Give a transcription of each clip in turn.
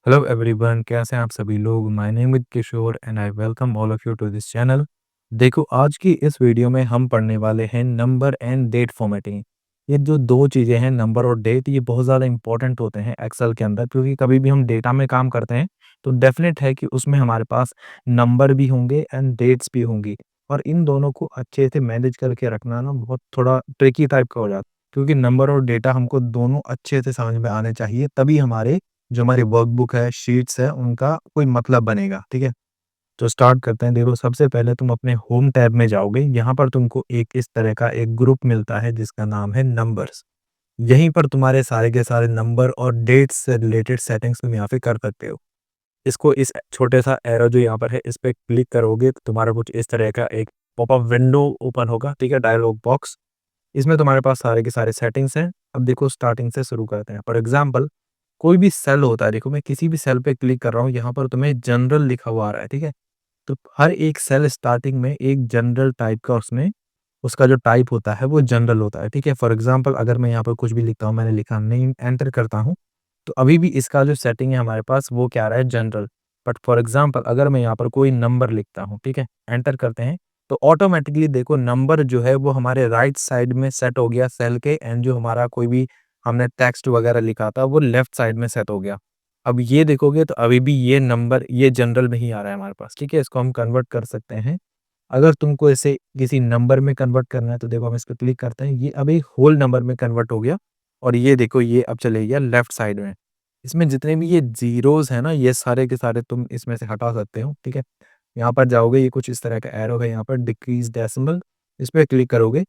Hello everyone, कैसे हैं आप सभी लोग। My name is Kishore and I welcome all of you to this channel. देखो, आज की इस वीडियो में हम पढ़ने वाले हैं नंबर एंड डेट फॉर्मेटिंग। ये जो दो चीज़ें हैं, नंबर और डेट, ये बहुत ज़्यादा इंपॉर्टेंट होते हैं एक्सेल के अंदर, क्योंकि कभी भी हम डेटा में काम करते हैं तो डेफिनेट है कि उसमें हमारे पास नंबर भी होंगे एंड डेट्स भी होंगी। और इन दोनों को अच्छे से मैनेज करके रखना ना बहुत थोड़ा ट्रिकी टाइप का हो जाता है, क्योंकि नंबर और डेटा हमको दोनों अच्छे से समझ में आने चाहिए, तभी हमारे जो हमारी वर्कबुक है, शीट्स है, उनका कोई मतलब बनेगा, ठीक है? तो स्टार्ट करते हैं। देखो, सबसे पहले तुम अपने होम टैब में जाओगे, यहाँ पर तुमको एक इस तरह का एक ग्रुप मिलता है जिसका नाम है नंबर्स। यहीं पर तुम्हारे सारे के सारे नंबर और डेट्स से रिलेटेड सेटिंग्स तुम यहाँ पे कर सकते हो। इसको इस छोटे सा एरो जो यहाँ पर है, इस पे क्लिक करोगे तो तुम्हारा कुछ इस तरह का एक पॉपअप विंडो ओपन होगा, ठीक है? Dialogue box. इसमें तुम्हारे पास सारे के सारे सेटिंग्स हैं। अब देखो, स्टार्टिंग से शुरू करते हैं। फॉर एग्जांपल, कोई भी सेल होता है, देखो मैं किसी भी सेल पे क्लिक कर रहा हूँ, यहाँ पर तुम्हें जनरल लिखा हुआ आ रहा है, ठीक है? तो हर एक सेल स्टार्टिंग में एक जनरल टाइप का उसमें उसका जो टाइप होता है वो जनरल होता है, ठीक है? फॉर एग्जांपल, अगर मैं यहाँ पर कुछ भी लिखता हूँ, मैंने लिखा नेम, एंटर करता हूँ, तो अभी भी इसका जो सेटिंग है हमारे पास वो क्या आ रहा है, जनरल। बट फॉर एग्जांपल, अगर मैं यहाँ पर कोई नंबर लिखता हूँ, ठीक है? एंटर करते हैं, तो ऑटोमेटिकली देखो नंबर जो है वो हमारे राइट साइड में सेट हो गया सेल के, एंड जो हमारा कोई भी हमने टेक्स्ट वगैरह लिखा था वो लेफ्ट साइड में सेट हो गया। अब ये देखोगे तो अभी भी ये नंबर ये जनरल में ही आ रहा है हमारे पास, ठीक है? इसको हम कन्वर्ट कर सकते हैं। अगर तुमको इसे किसी नंबर में कन्वर्ट करना है तो देखो हम इस पे क्लिक करते हैं, ये अब एक होल नंबर में कन्वर्ट हो गया। और ये देखो, ये अब चले गया लेफ्ट साइड में। इसमें जितने भी ये ज़ीरोज़ हैं ना, ये सारे के सारे तुम इसमें से हटा सकते हो, ठीक है? यहाँ पर जाओगे, ये कुछ इस तरह का एरो है यहाँ पर, डिक्रीज़ डेसिमल, इस पे क्लिक करोगे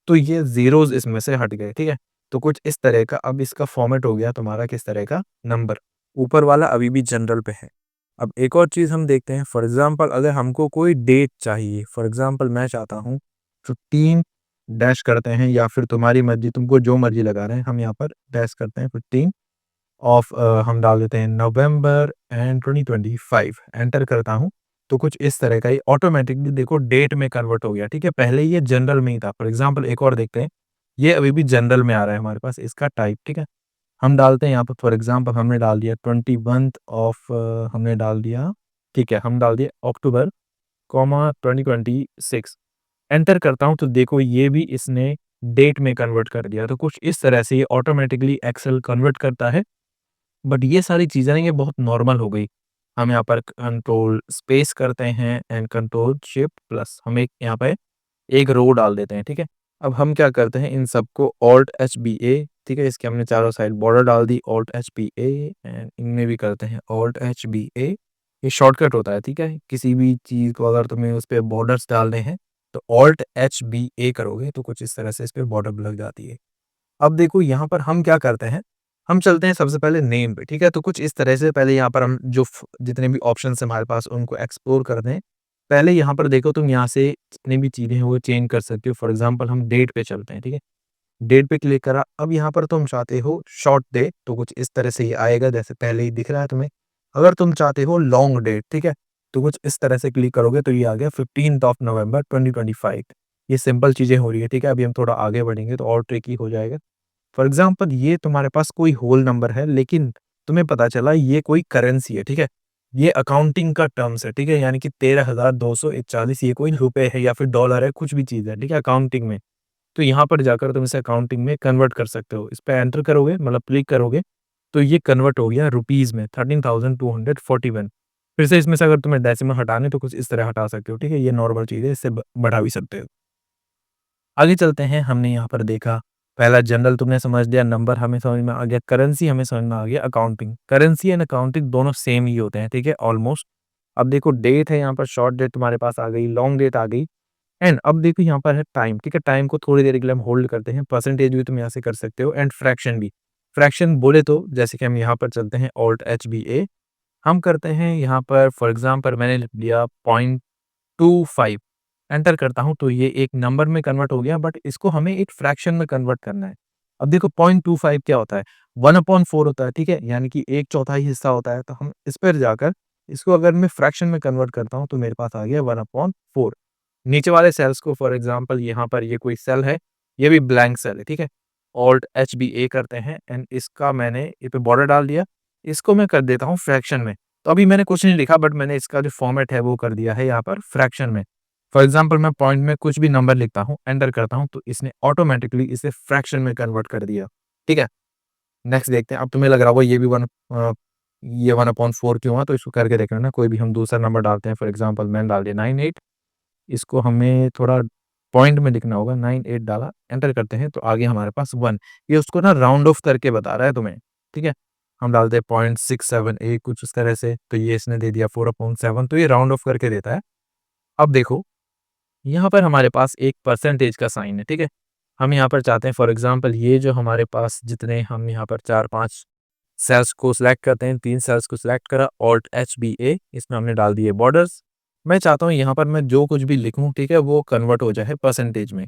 तो ये ज़ीरोज़ इसमें से हट गए, ठीक है? तो कुछ इस तरह का अब इसका फॉर्मेट हो गया तुम्हारा, किस तरह का, नंबर। ऊपर वाला अभी भी जनरल पे है। अब एक और चीज़ हम देखते हैं, फॉर एग्ज़ाम्पल अगर हमको कोई डेट चाहिए, फॉर एग्ज़ाम्पल मैं चाहता हूँ 15 डैश करते हैं, या फिर तुम्हारी मर्ज़ी, तुमको जो मर्ज़ी लगा रहे हैं, हम यहाँ पर डैश करते हैं 15 ऑफ हम डाल देते हैं नवंबर एंड 2025, एंटर करता हूँ, तो कुछ इस तरह का ये ऑटोमेटिकली देखो डेट में कन्वर्ट हो गया, ठीक है? पहले ये जनरल में ही था। फॉर एग्ज़ाम्पल एक और देखते हैं, ये अभी भी जनरल में आ रहा है हमारे पास, इसका टाइप, ठीक है? हम डालते हैं यहाँ पर, फॉर एग्ज़ाम्पल हमने डाल दिया 21 ऑफ हमने डाल दिया, ठीक है? हम डाल दिया अक्टूबर, कॉमा 2026, एंटर करता हूँ, तो देखो ये भी इसने डेट में कन्वर्ट कर दिया। तो कुछ इस तरह से ये ऑटोमेटिकली एक्सेल कन्वर्ट करता है। बट ये सारी चीज़ें ना, ये बहुत नॉर्मल हो गई। हम यहाँ पर कंट्रोल स्पेस करते हैं एंड कंट्रोल शिफ्ट प्लस, हम एक यहाँ पे एक रो डाल देते हैं, ठीक है? अब हम क्या करते हैं, इन सबको ऑल्ट एच बी ए, ठीक है? इसके हमने चारों साइड बॉर्डर डाल दी, alt H B A, and इनमें भी करते हैं ऑल्ट एच बी ए। ये शॉर्टकट होता है, ठीक है? किसी भी चीज़ को अगर तुम्हें उस पे बॉर्डर्स डालने हैं तो ऑल्ट एच बी ए करोगे तो कुछ इस तरह से इस पे बॉर्डर लग जाती है। अब देखो यहाँ पर हम क्या करते हैं, हम चलते हैं सबसे पहले नेम पे, ठीक है? तो कुछ इस तरह से पहले यहाँ पर हम जो जितने भी ऑप्शंस हैं हमारे पास उनको एक्सप्लोर करते हैं। पहले यहाँ पर देखो, तुम यहाँ से जितनी भी चीज़ें हैं वो चेंज कर सकते हो। फॉर एग्जांपल हम डेट पे चलते हैं, ठीक है? डेट पे क्लिक करा, अब यहाँ पर तुम चाहते हो शॉर्ट डेट, तो कुछ इस तरह से ये आएगा जैसे पहले ही दिख रहा है तुम्हें। अगर तुम चाहते हो लॉन्ग डेट, ठीक है? तो कुछ इस तरह से क्लिक करोगे तो ये आ गया 15th ऑफ नवंबर 2025। ये सिंपल चीज़ें हो रही है, ठीक है? अभी हम थोड़ा आगे बढ़ेंगे तो और ट्रिकी हो जाएगा। फॉर एग्जाम्पल, ये तुम्हारे पास कोई होल नंबर है, लेकिन तुम्हें पता चला ये कोई करेंसी है, ठीक है? ये अकाउंटिंग का टर्म्स है, ठीक है? यानी कि 13,241, ये कोई रुपए है या फिर डॉलर है, कुछ भी चीज़ है, ठीक है? अकाउंटिंग में। तो यहाँ पर जाकर तुम इसे अकाउंटिंग में कन्वर्ट कर सकते हो। इस पे एंटर करोगे, मतलब क्लिक करोगे, तो ये कन्वर्ट हो गया रुपीज़ में, 13,241। फिर से इसमें से अगर तुम्हें डेसिमल हटाने तो कुछ इस तरह हटा सकते हो, ठीक है? ये नॉर्मल चीज़ है, इससे बढ़ा भी सकते हो। आगे चलते हैं, हमने यहाँ पर देखा, पहला जनरल तुमने समझ लिया, नंबर हमें समझ में आ गया, करेंसी हमें समझ में आ गया, अकाउंटिंग। करेंसी एंड अकाउंटिंग दोनों सेम ही होते हैं, ठीक है? ऑलमोस्ट। अब देखो डेट है, यहाँ पर शॉर्ट डेट तुम्हारे पास आ गई, लॉन्ग डेट आ गई, एंड अब देखो यहाँ पर है टाइम, ठीक है? टाइम को थोड़ी देर के लिए हम होल्ड करते हैं, परसेंटेज भी तुम यहाँ से कर सकते हो, एंड फ्रैक्शन भी। फ्रैक्शन बोले तो जैसे कि हम यहाँ पर चलते हैं ऑल्ट एच बी ए, हम करते हैं यहाँ पर, फॉर एग्जाम्पल मैंने लिख दिया 0.25, एंटर करता हूँ तो ये एक नंबर में कन्वर्ट हो गया, बट इसको हमें एक फ्रैक्शन में कन्वर्ट करना है। अब देखो 0.25 क्या होता है, 1/4 होता है, ठीक है? यानी कि 1/4 हिस्सा होता है। तो हम इस पर जाकर इसको अगर मैं फ्रैक्शन में कन्वर्ट करता हूँ तो मेरे पास आ गया 1/4। नीचे वाले सेल्स को, फॉर एग्जाम्पल यहाँ पर ये कोई सेल है, ये भी ब्लैंक सेल है, ठीक है? ऑल्ट एच बी ए करते हैं, एंड इसका मैंने ये पे बॉर्डर डाल दिया, इसको मैं कर देता हूँ फ्रैक्शन में। तो अभी मैंने कुछ नहीं लिखा बट मैंने इसका जो फॉर्मेट है वो कर दिया है यहाँ पर फ्रैक्शन में। फॉर एग्ज़ाम्पल मैं पॉइंट में कुछ भी नंबर लिखता हूँ, एंटर करता हूँ तो इसने ऑटोमैटिकली इसे फ्रैक्शन में कन्वर्ट कर दिया। ठीक है? नेक्स्ट देखते हैं। अब तुम्हें लग रहा होगा ये भी ये 1/4 क्यों हुआ? तो इसको करके देख लेना। कोई भी हम दूसरा नंबर डालते हैं, फॉर एग्ज़ाम्पल मैंने डाल दिया 98। इसको हमें थोड़ा पॉइंट में लिखना होगा, 98 डाला, एंटर करते हैं तो आगे हमारे पास 1। ये उसको ना राउंड ऑफ करके बता रहा है तुम्हें, ठीक है? हम डालते हैं 0.678 कुछ इस तरह से, तो ये इसने दे दिया 4/7, तो ये राउंड ऑफ करके देता है। अब देखो, यहाँ पर हमारे पास एक परसेंटेज का साइन है, ठीक है? हम यहाँ पर चाहते हैं फॉर एग्ज़ाम्पल ये जो हमारे पास जितने हम यहाँ पर 4-5 सेल्स को सिलेक्ट करते हैं, 3 सेल्स को सिलेक्ट करा, ऑल्ट HBA, इसमें हमने डाल दिए बॉर्डर्स। मैं चाहता हूँ यहाँ पर मैं जो कुछ भी लिखूँ, ठीक है, वो कन्वर्ट हो जाए परसेंटेज में।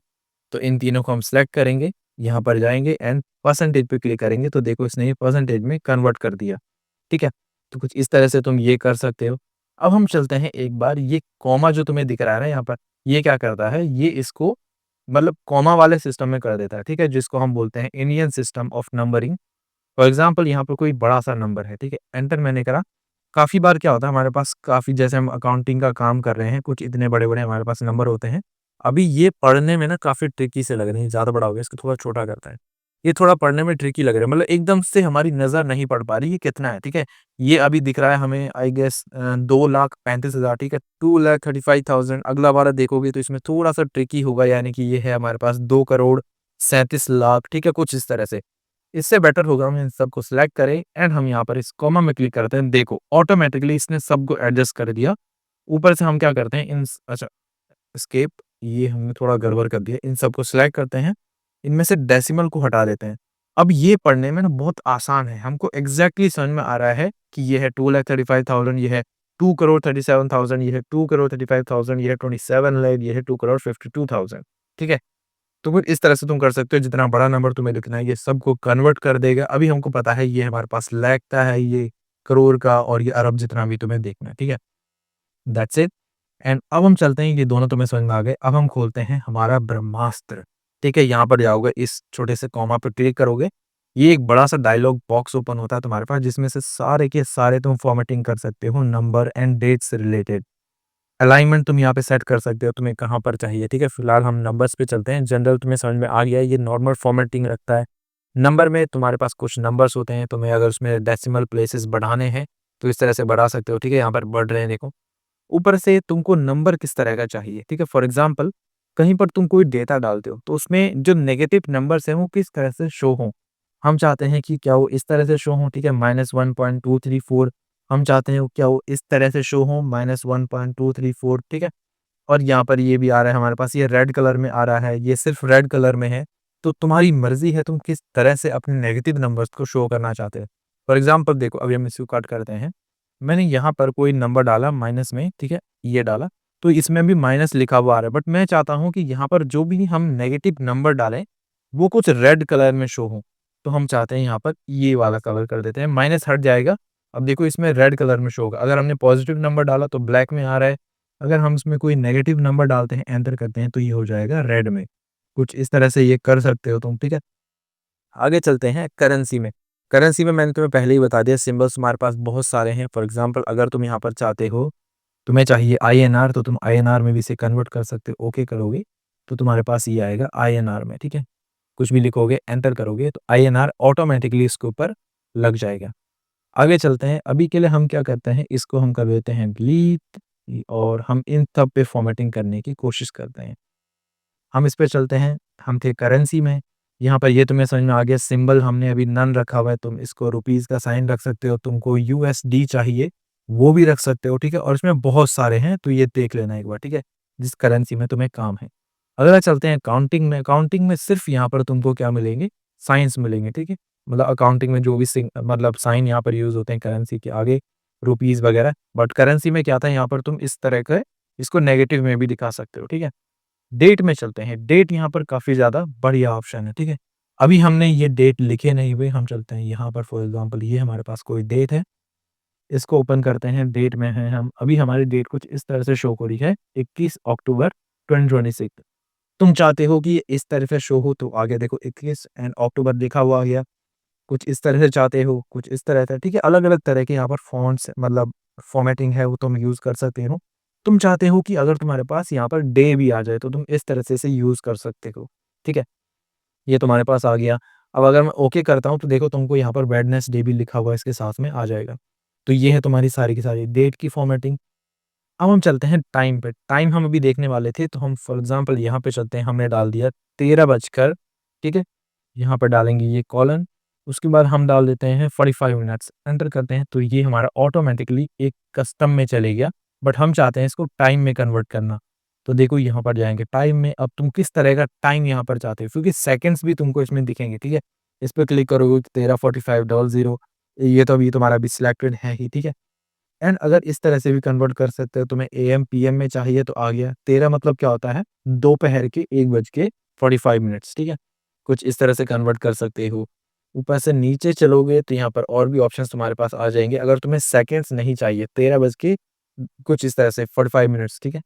तो इन तीनों को हम सिलेक्ट करेंगे, यहाँ पर जाएँगे एंड परसेंटेज पे क्लिक करेंगे तो देखो इसने ये परसेंटेज में कन्वर्ट कर दिया, ठीक है? तो कुछ इस तरह से तुम ये कर सकते हो। अब हम चलते हैं एक बार ये कॉमा जो तुम्हें दिख रहा है ना यहाँ पर, ये क्या करता है, ये इसको मतलब कॉमा वाले सिस्टम में कर देता है, ठीक है? जिसको हम बोलते हैं Indian system of numbering. For example यहाँ पर कोई बड़ा-सा नंबर है, ठीक है? एंटर मैंने करा। काफ़ी बार क्या होता है हमारे पास काफ़ी जैसे हम अकाउंटिंग का काम कर रहे हैं, कुछ इतने बड़े-बड़े हमारे पास नंबर होते हैं। अभी ये पढ़ने में ना काफ़ी ट्रिकी से लग रहे हैं, ज़्यादा बड़ा हो गया, इसको थोड़ा छोटा करता है। ये थोड़ा पढ़ने में ट्रिकी लग रहा है, मतलब एकदम से हमारी नज़र नहीं पड़ पा रही, ये कितना है, ठीक है? ये अभी दिख रहा है हमें आई गेस 2,35,000, ठीक है? 2,35,000 अगला वाला देखोगे तो इसमें थोड़ा-सा ट्रिकी होगा, यानी कि ये है हमारे पास 2,37,00,000, ठीक है? कुछ इस तरह से। इससे बेटर होगा हम इन सबको सिलेक्ट करें एंड हम यहाँ पर इस कॉमा में क्लिक करते हैं। देखो ऑटोमेटिकली इसने सबको एडजस्ट कर दिया। ऊपर से हम क्या करते हैं अच्छा एस्केप, ये हमने थोड़ा गड़बड़ कर दिया। इन सबको सिलेक्ट करते हैं, इनमें से डेसिमल को हटा देते हैं। अब ये पढ़ने में ना बहुत आसान है, हमको एग्ज़ैक्टली समझ में आ रहा है कि ये है 2,35,000, ये है 2,37,000, ये है 2,35,000, ये है 27 लाख, ये है 2,52,000, ठीक है? तो फिर इस तरह से तुम कर सकते हो, जितना बड़ा नंबर तुम्हें लिखना है ये सबको कन्वर्ट कर देगा। अभी हमको पता है ये हमारे पास लाख का है, ये करोड़ का और ये अरब जितना भी तुम्हें देखना है, ठीक है? That's it. एंड अब हम चलते हैं, ये दोनों तुम्हें समझ में आ गए। अब हम खोलते हैं हमारा ब्रह्मास्त्र, ठीक है? यहाँ पर जाओगे, इस छोटे से कॉमा पे क्लिक करोगे, ये एक बड़ा सा डायलॉग बॉक्स ओपन होता है तुम्हारे पास, जिसमें से सारे के सारे तुम फॉर्मेटिंग कर सकते हो नंबर एंड डेट से रिलेटेड। अलाइनमेंट तुम यहाँ पे सेट कर सकते हो, तुम्हें कहाँ पर चाहिए, ठीक है? फिलहाल हम नंबर्स पे चलते हैं। जनरल तुम्हें समझ में आ गया है, ये नॉर्मल फॉर्मेटिंग रखता है। नंबर में तुम्हारे पास कुछ नंबर्स होते हैं, तुम्हें अगर उसमें डेसिमल प्लेसेस बढ़ाने हैं, तो इस तरह से बढ़ा सकते हो, ठीक है? यहाँ पर बढ़ रहे हैं देखो। ऊपर से तुमको नंबर किस तरह का चाहिए, ठीक है? फॉर एग्ज़ाम्पल कहीं पर तुम कोई डेटा डालते हो, तो उसमें जो नेगेटिव नंबर्स हैं, वो किस तरह से शो हों। हम चाहते हैं कि क्या वो इस तरह से शो हों, ठीक है? -1.234। हम चाहते हैं क्या वो इस तरह से शो हों, -1.234, ठीक है? और यहाँ पर ये भी आ रहा है हमारे पास, ये रेड कलर में आ रहा है, ये सिर्फ़ रेड कलर में है। तो तुम्हारी मर्ज़ी है तुम किस तरह से अपने नेगेटिव नंबर्स को शो करना चाहते हो। फॉर एग्ज़ाम्पल देखो, अभी हम इसको कट करते हैं। मैंने यहाँ पर कोई नंबर डाला माइनस में, ठीक है? ये डाला, तो इसमें भी माइनस लिखा हुआ आ रहा है, बट मैं चाहता हूँ कि यहाँ पर जो भी हम नेगेटिव नंबर डालें, वो कुछ रेड कलर में शो हो। तो हम चाहते हैं यहाँ पर ये वाला कलर कर देते हैं, माइनस हट जाएगा। अब देखो इसमें रेड कलर में शो होगा। अगर हमने पॉज़िटिव नंबर डाला तो ब्लैक में आ रहा है। अगर हम इसमें कोई नेगेटिव नंबर डालते हैं, एंटर करते हैं, तो ये हो जाएगा रेड में। कुछ इस तरह से ये कर सकते हो तुम, ठीक है? आगे चलते हैं करेंसी में। करेंसी में मैंने तुम्हें पहले ही बता दिया, सिंबल्स हमारे पास बहुत सारे हैं। फॉर एग्ज़ाम्पल अगर तुम यहाँ पर चाहते हो, तुम्हें चाहिए INR, तो तुम INR में भी इसे कन्वर्ट कर सकते हो। ओके करोगे, तो तुम्हारे पास ये आएगा INR में, ठीक है? कुछ भी लिखोगे, एंटर करोगे, तो INR ऑटोमैटिकली इसके ऊपर लग जाएगा। आगे चलते हैं, अभी के लिए हम क्या करते हैं, इसको हम कर देते हैं डिलीट और हम इन सब पे फॉर्मेटिंग करने की कोशिश करते हैं। हम इस पे चलते हैं, हम थे करेंसी में, यहाँ पर ये तुम्हें समझ में आ गया, सिंबल हमने अभी नन रखा हुआ है, तुम इसको रुपीज़ का साइन रख सकते हो, तुमको USD चाहिए, वो भी रख सकते हो, ठीक है? और इसमें बहुत सारे हैं, तो ये देख लेना एक बार, ठीक है? जिस करेंसी में तुम्हें काम है। अगला चलते हैं अकाउंटिंग में, अकाउंटिंग में सिर्फ़ यहाँ पर तुमको क्या मिलेंगे, साइन्स मिलेंगे, ठीक है? मतलब अकाउंटिंग में जो भी मतलब साइन यहाँ पर यूज़ होते हैं करेंसी के आगे, रुपीज़ वगैरह, बट करेंसी में क्या था, यहाँ पर तुम इस तरह का इसको नेगेटिव में भी दिखा सकते हो, ठीक है? डेट में चलते हैं, डेट यहाँ पर काफ़ी ज़्यादा बढ़िया ऑप्शन है, ठीक है? अभी हमने ये डेट लिखे नहीं हुए, हम चलते हैं यहाँ पर, फॉर एग्ज़ाम्पल ये हमारे पास कोई डेट है, इसको ओपन करते हैं, डेट में हैं हम, अभी हमारी डेट कुछ इस तरह से शो हो रही है, 21 अक्टूबर 2026। तुम चाहते हो कि ये इस तरह से शो हो, तो आगे देखो 21 एंड अक्टूबर लिखा हुआ आ गया। कुछ इस तरह से चाहते हो, कुछ इस तरह से, ठीक है? अलग-अलग तरह के यहाँ पर फ़ॉन्ट्स मतलब फ़ॉर्मेटिंग है वो तुम यूज़ कर सकते हो। तुम चाहते हो कि अगर तुम्हारे पास यहाँ पर डे भी आ जाए तो तुम इस तरह से इसे यूज़ कर सकते हो, ठीक है? ये तुम्हारे पास आ गया। अब अगर मैं ओके करता हूँ तो देखो तुमको यहाँ पर वेडनेसडे भी लिखा हुआ इसके साथ में आ जाएगा। तो ये है तुम्हारी सारी की सारी डेट की फ़ॉर्मेटिंग। अब हम चलते हैं टाइम पे। टाइम हम अभी देखने वाले थे तो हम फॉर एग्ज़ाम्पल यहाँ पे चलते हैं, हमने डाल दिया 13 बजकर, ठीक है? यहाँ पर डालेंगे ये कॉलन, उसके बाद हम डाल देते हैं 45 मिनट्स, एंटर करते हैं तो ये हमारा ऑटोमैटिकली एक कस्टम में चले गया, बट हम चाहते हैं इसको टाइम में कन्वर्ट करना। तो देखो यहाँ पर जाएँगे टाइम में, अब तुम किस तरह का टाइम यहाँ पर चाहते हो क्योंकि सेकंड्स भी तुमको इसमें दिखेंगे, ठीक है? इस पे क्लिक करोगे तो 13:45:00 ये तो अभी तुम्हारा अभी सिलेक्टेड है ही, ठीक है? एंड अगर इस तरह से भी कन्वर्ट कर सकते हो, तुम्हें एएम, पीएम में चाहिए तो आ गया। 13 मतलब क्या होता है? दोपहर के 1:45 मिनट्स, ठीक है? कुछ इस तरह से कन्वर्ट कर सकते हो। ऊपर से नीचे चलोगे तो यहाँ पर और भी ऑप्शंस तुम्हारे पास आ जाएँगे। अगर तुम्हें सेकंड्स नहीं चाहिए, 13 बज के कुछ इस तरह से 45 मिनट्स, ठीक है?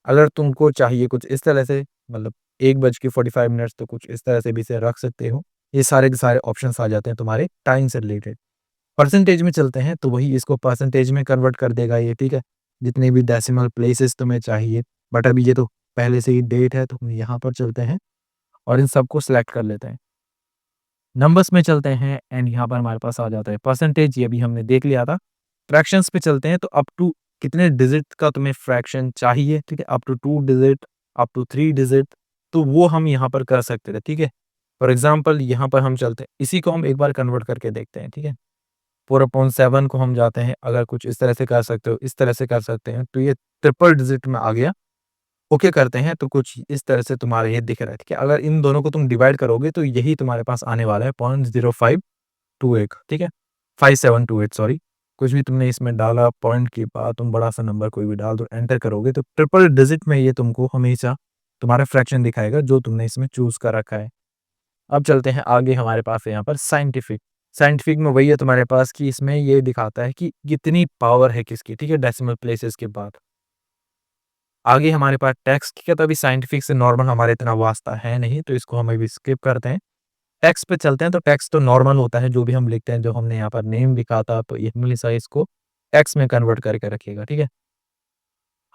अगर तुमको चाहिए कुछ इस तरह से मतलब 1:45 मिनट्स तो कुछ इस तरह से भी इसे रख सकते हो। ये सारे के सारे ऑप्शंस आ जाते हैं तुम्हारे टाइम से रिलेटेड। परसेंटेज में चलते हैं तो वही इसको परसेंटेज में कन्वर्ट कर देगा ये, ठीक है? जितने भी डेसिमल प्लेसेस तुम्हें चाहिए, बट अभी ये तो पहले से ही डेट है तो हम यहाँ पर चलते हैं और इन सबको सिलेक्ट कर लेते हैं। नंबर्स में चलते हैं एंड यहाँ पर हमारे पास आ जाता है परसेंटेज, ये भी हमने देख लिया था। फ्रैक्शंस पे चलते हैं तो अप टू कितने डिजिट का तुम्हें फ्रैक्शन चाहिए, ठीक है? Up to 2 digit, up to 3 digit, तो वो हम यहाँ पर कर सकते थे, ठीक है? फॉर एग्ज़ाम्पल यहाँ पर हम चलते हैं, इसी को हम एक बार कन्वर्ट करके देखते हैं, ठीक है? 4/7 को हम जाते हैं, अगर कुछ इस तरह से कर सकते हो, इस तरह से कर सकते हैं, तो ये ट्रिपल डिजिट में आ गया। ओके करते हैं तो कुछ इस तरह से तुम्हारा ये दिख रहा है, ठीक है? अगर इन दोनों को तुम डिवाइड करोगे तो यही तुम्हारे पास आने वाला है 0.0528, ठीक है? 5728 सॉरी। कुछ भी तुमने इसमें डाला पॉइंट के बाद तुम बड़ा-सा नंबर कोई भी डाल दो, एंटर करोगे तो ट्रिपल डिजिट में ये तुमको हमेशा तुम्हारा फ्रैक्शन दिखाएगा जो तुमने इसमें चूज़ कर रखा है। अब चलते हैं आगे, हमारे पास है यहाँ पर साइंटिफिक। साइंटिफिक में वही है तुम्हारे पास कि इसमें ये दिखाता है कि कितनी पावर है किसकी, ठीक है? डेसिमल प्लेसेस के बाद। आगे हमारे पास टेक्स्ट का, तो अभी साइंटिफिक से नॉर्मल हमारे इतना वास्ता है नहीं, तो इसको हम अभी स्किप करते हैं। टेक्स्ट पे चलते हैं तो टेक्स्ट तो नॉर्मल होता है, जो भी हम लिखते हैं, जो हमने यहाँ पर नेम लिखा था, तो ये हमेशा इसको टेक्स्ट में कन्वर्ट करके रखिएगा, ठीक है?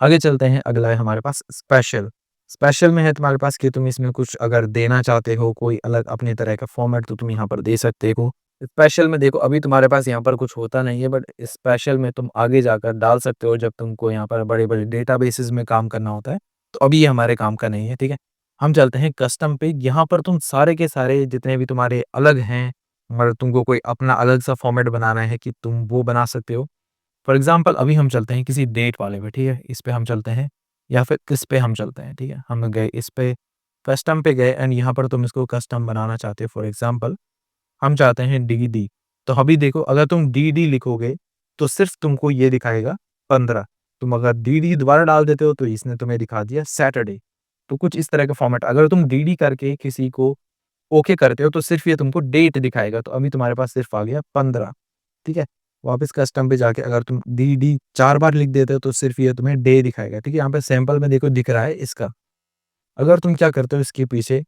आगे चलते हैं, अगला है हमारे पास स्पेशल। स्पेशल में है तुम्हारे पास कि तुम इसमें कुछ अगर देना चाहते हो, कोई अलग अपने तरह का फॉर्मेट, तो तुम यहाँ पर दे सकते हो। स्पेशल में देखो अभी तुम्हारे पास यहाँ पर कुछ होता नहीं है, बट स्पेशल में तुम आगे जाकर डाल सकते हो जब तुमको यहाँ पर बड़े-बड़े डेटाबेसेस में काम करना होता है। तो अभी ये हमारे काम का नहीं है, ठीक है? हम चलते हैं कस्टम पे, यहाँ पर तुम सारे के सारे जितने भी तुम्हारे अलग हैं, अगर तुमको कोई अपना अलग सा फॉर्मेट बनाना है कि तुम वो बना सकते हो। फॉर एग्ज़ाम्पल अभी हम चलते हैं किसी डेट वाले पे, ठीक है? इस पे हम चलते हैं या फिर इस पे हम चलते हैं, ठीक है? हम गए इस पे, कस्टम पे गए एंड यहाँ पर तुम इसको कस्टम बनाना चाहते हो। फॉर एग्ज़ाम्पल हम चाहते हैं डीडी, तो अभी देखो अगर तुम डीडी लिखोगे तो सिर्फ़ तुमको ये दिखाएगा 15। तुम अगर डीडी दोबारा डाल देते हो तो इसने तुम्हें दिखा दिया सैटरडे। तो कुछ इस तरह का फॉर्मेट, अगर तुम डीडी करके किसी को ओके करते हो तो सिर्फ़ ये तुमको डेट दिखाएगा। तो अभी तुम्हारे पास सिर्फ़ आ गया 15, ठीक है? वापस कस्टम पे जाके अगर तुम डी 4 बार लिख देते हो तो सिर्फ़ ये तुम्हें डे दिखाएगा, ठीक है? यहाँ पे सैंपल में देखो दिख रहा है इसका। अगर तुम क्या करते हो इसके पीछे,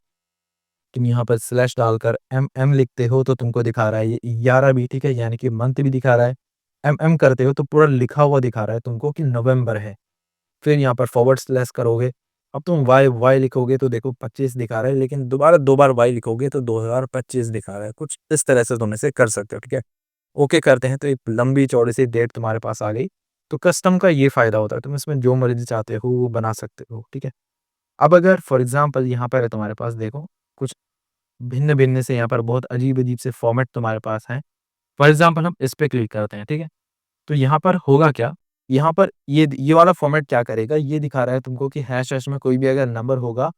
तुम यहाँ पर स्लैश डालकर एमएम लिखते हो तो तुमको दिखा रहा है ये 11 भी, ठीक है? यानी कि मंथ भी दिखा रहा है। एमएम करते हो तो पूरा लिखा हुआ दिखा रहा है तुमको कि नवंबर है। फिर यहाँ पर फॉरवर्ड स्लैश करोगे, अब तुम वाई वाई लिखोगे तो देखो 25 दिखा रहा है, लेकिन दोबारा 2 बार वाई लिखोगे तो 2025 दिखा रहा है। कुछ इस तरह से तुम इसे कर सकते हो, ठीक है? ओके करते हैं तो एक लंबी चौड़ी सी डेट तुम्हारे पास आ गई। तो कस्टम का ये फ़ायदा होता है, तुम इसमें जो मर्ज़ी चाहते हो वो बना सकते हो, ठीक है? अब अगर फॉर एग्ज़ाम्पल यहाँ पर है तुम्हारे पास देखो, कुछ भिन्न-भिन्न से यहाँ पर बहुत अजीब-अजीब से फॉर्मेट तुम्हारे पास हैं। फॉर एग्ज़ाम्पल हम इस पे क्लिक करते हैं, ठीक है? तो यहाँ पर होगा क्या? यहाँ पर ये वाला फॉर्मेट क्या करेगा, ये दिखा रहा है तुमको कि हैश-वैश में कोई भी अगर नंबर होगा,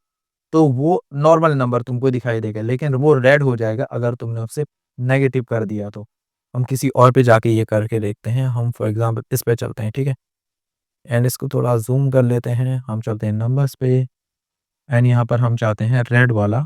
तो वो नॉर्मल नंबर तुमको दिखाई देगा, लेकिन वो रेड हो जाएगा अगर तुमने उसे नेगेटिव कर दिया तो। हम किसी और पे जाके ये करके देखते हैं, हम फॉर एग्ज़ाम्पल इस पे चलते हैं, ठीक है? एंड इसको थोड़ा ज़ूम कर लेते हैं, हम चलते हैं नंबर्स पे एंड यहाँ पर हम चाहते हैं रेड वाला,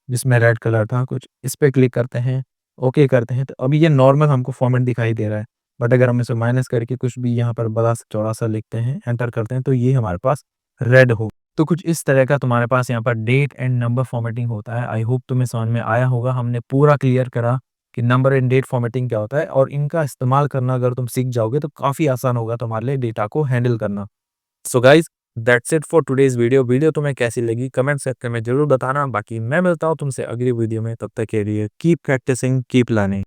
जिसमें रेड कलर था कुछ, इस पे क्लिक करते हैं, ओके करते हैं, तो अभी ये नॉर्मल हमको फॉर्मेट दिखाई दे रहा है। बट अगर हम इसे माइनस करके कुछ भी यहाँ पर बड़ा सा चौड़ा-सा लिखते हैं, एंटर करते हैं, तो ये हमारे पास रेड हो तो कुछ इस तरह का तुम्हारे पास यहाँ पर डेट एंड नंबर फॉर्मेटिंग होता है। आई होप तुम्हें समझ में आया होगा। हमने पूरा क्लियर करा कि नंबर एंड डेट फॉर्मेटिंग क्या होता है और इनका इस्तेमाल करना अगर तुम सीख जाओगे तो काफ़ी आसान होगा तुम्हारे लिए डेटा को हैंडल करना। So guys, that's it for today's video. Video तुम्हें कैसी लगी कमेंट सेक्शन में ज़रूर बताना। बाकी मैं मिलता हूँ तुमसे अगली वीडियो में, तब तक के लिए कीप प्रैक्टिसिंग, कीप लर्निंग।